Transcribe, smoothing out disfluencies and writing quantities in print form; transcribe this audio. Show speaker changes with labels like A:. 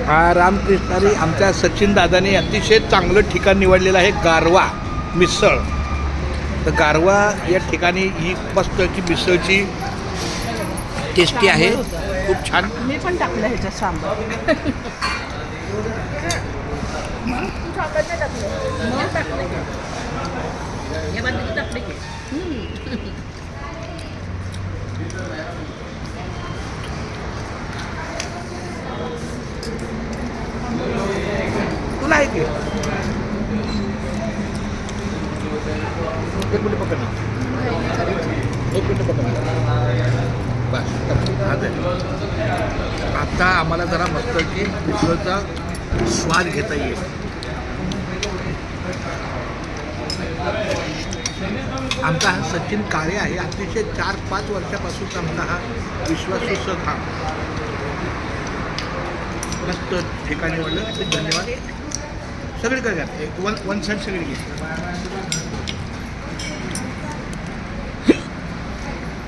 A: हा रामकृष्णारी आमच्या सचिन दादाने अतिशय चांगलं ठिकाण निवडलेलं आहे गारवा मिसळ. तर गारवा या ठिकाणी ही मस्त की मिसळची टेस्टी आहे, खूप छान.
B: मी पण टाकलं ह्याच्यात सांबार.
A: तुला आहे की एक मिनिट पकड ना, एक मिनिट पकड ना. बस आता आम्हाला जरा मस्त की मिसळचा स्वाद घेता येईल. आमचा हा सचिन काळे आहे, अतिशय 4-5 वर्षापासून आमचा हा विश्वासू सख हा मस्त ठिकाणी निवडलं. धन्यवाद. सगळीकडे घ्या, वन साईड सगळी घ्या.